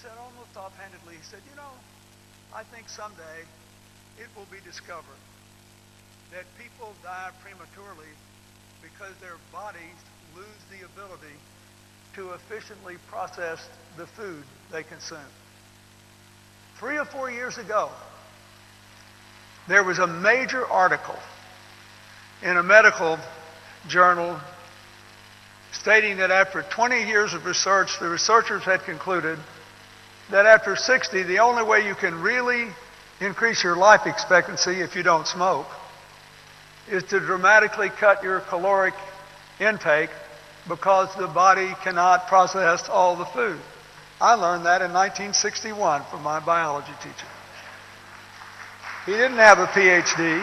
said almost offhandedly, he said, I think someday it will be discovered that people die prematurely because their bodies lose the ability to efficiently process the food they consume. 3 or 4 years ago, there was a major article in a medical journal stating that after 20 years of research, the researchers had concluded that after 60, the only way you can really increase your life expectancy if you don't smoke is to dramatically cut your caloric intake because the body cannot process all the food. I learned that in 1961 from my biology teacher. He didn't have a PhD.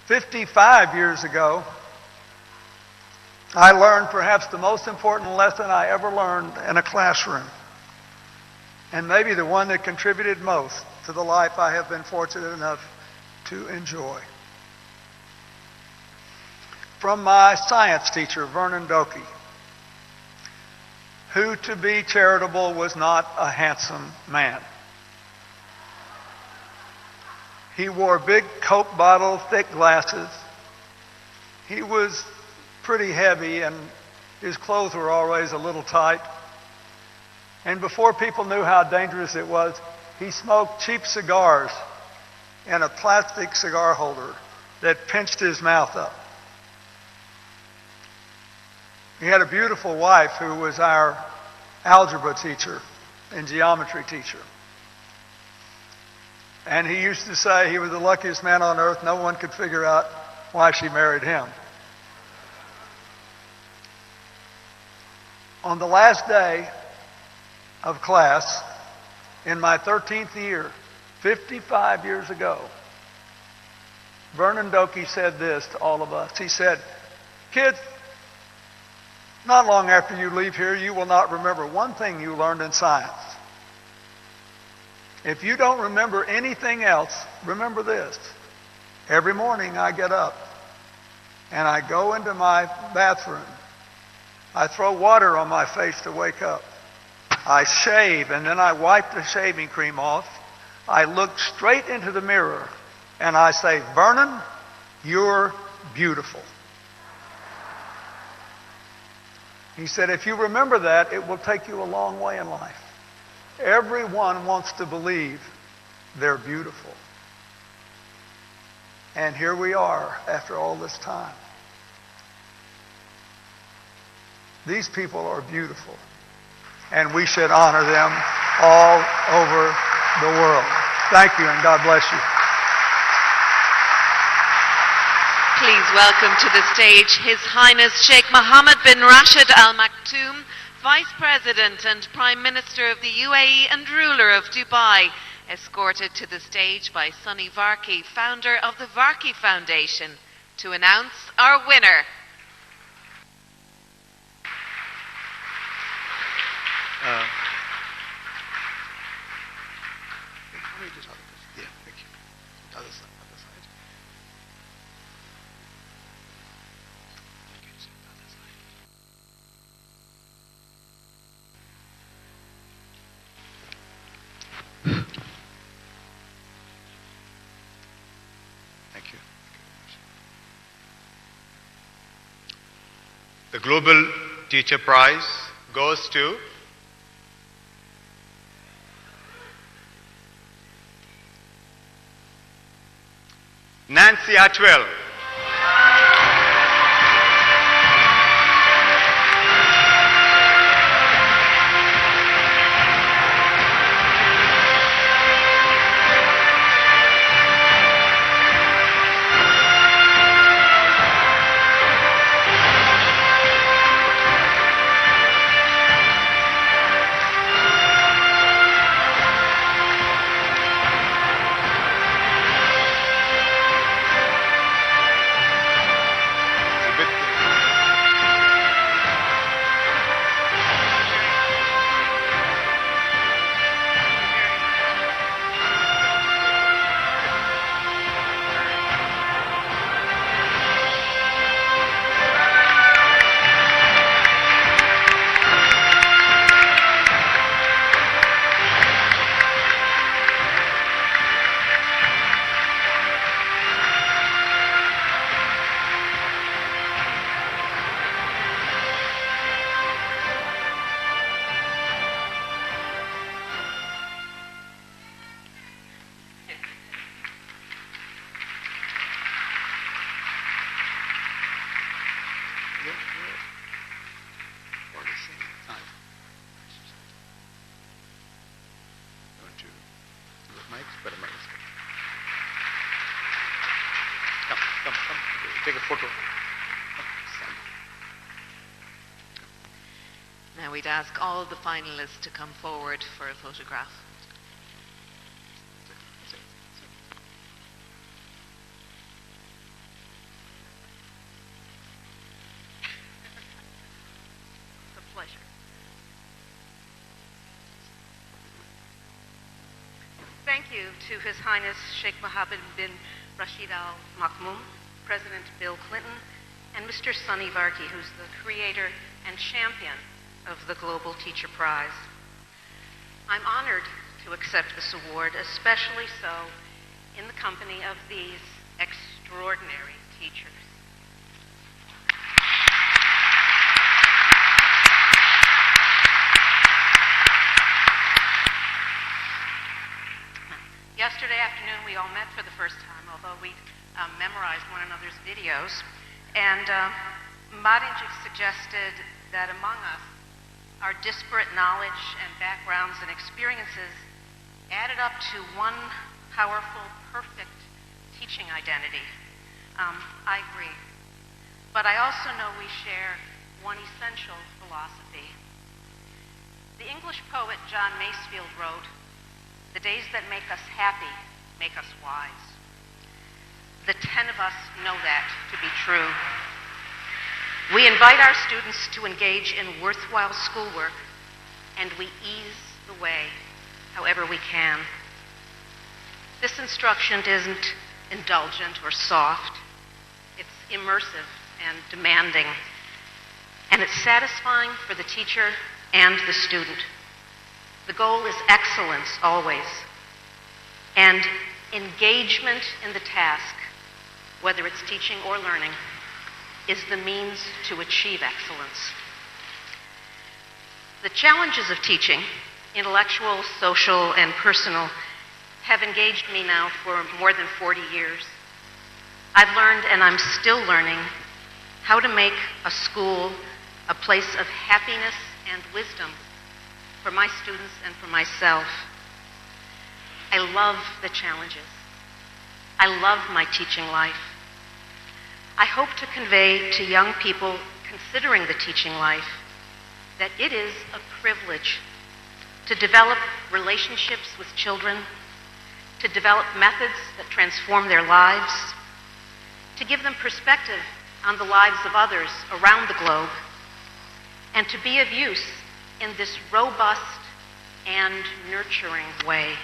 "55 years ago, I learned perhaps the most important lesson I ever learned in a classroom, and maybe the one that contributed most to the life I have been fortunate enough to enjoy. From my science teacher, Vernon Doki, who, to be charitable, was not a handsome man. He wore big Coke bottle, thick glasses. He was pretty heavy, and his clothes were always a little tight. And before people knew how dangerous it was, he smoked cheap cigars in a plastic cigar holder that pinched his mouth up. He had a beautiful wife who was our algebra teacher and geometry teacher. And he used to say he was the luckiest man on earth. No one could figure out why she married him. On the last day of class, in my 13th year, 55 years ago, Vernon Doki said this to all of us. He said, "Kids, not long after you leave here, you will not remember one thing you learned in science. If you don't remember anything else, remember this. Every morning I get up and I go into my bathroom. I throw water on my face to wake up. I shave and then I wipe the shaving cream off. I look straight into the mirror and I say, 'Vernon, you're beautiful.'" He said, if you remember that, it will take you a long way in life. Everyone wants to believe they're beautiful. And here we are after all this time. These people are beautiful, and we should honor them all over the world. Thank you, and God bless you. Please welcome to the stage His Highness Sheikh Mohammed bin Rashid Al Maktoum, Vice President and Prime Minister of the UAE and ruler of Dubai, escorted to the stage by Sunny Varkey, founder of the Varkey Foundation, to announce our winner. The Global Teacher Prize goes to Nancy Atwell. Come. Take a photo. Now we'd ask all the finalists to come forward for a photograph. It's a pleasure. Thank you to His Highness Sheikh Mohammed bin Rashid Al Maktoum, President Bill Clinton, and Mr. Sunny Varkey, who's the creator and champion of the Global Teacher Prize. I'm honored to accept this award, especially so in the company of these extraordinary teachers. Yesterday afternoon, we all met for the first time, although we memorized one another's videos. And Marinjik suggested that among us, our disparate knowledge and backgrounds and experiences added up to one powerful, perfect teaching identity. I agree. But I also know we share one essential philosophy. The English poet John Masefield wrote, "The days that make us happy make us wise." The 10 of us know that to be true. We invite our students to engage in worthwhile schoolwork, and we ease the way however we can. This instruction isn't indulgent or soft. It's immersive and demanding, and it's satisfying for the teacher and the student. The goal is excellence always, and engagement in the task, whether it's teaching or learning, is the means to achieve excellence. The challenges of teaching, intellectual, social, and personal, have engaged me now for more than 40 years. I've learned, and I'm still learning, how to make a school a place of happiness and wisdom for my students and for myself. I love the challenges. I love my teaching life. I hope to convey to young people considering the teaching life that it is a privilege to develop relationships with children, to develop methods that transform their lives, to give them perspective on the lives of others around the globe, and to be of use in this robust and nurturing way.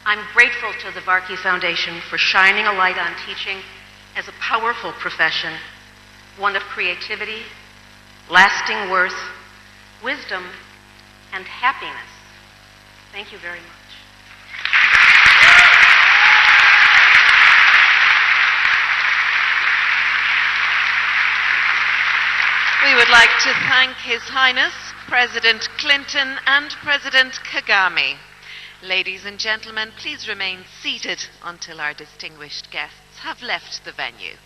I'm grateful to the Varkey Foundation for shining a light on teaching as a powerful profession, one of creativity, lasting worth, wisdom, and happiness. Thank you very much. We would like to thank His Highness President Clinton and President Kagame. Ladies and gentlemen, please remain seated until our distinguished guests have left the venue.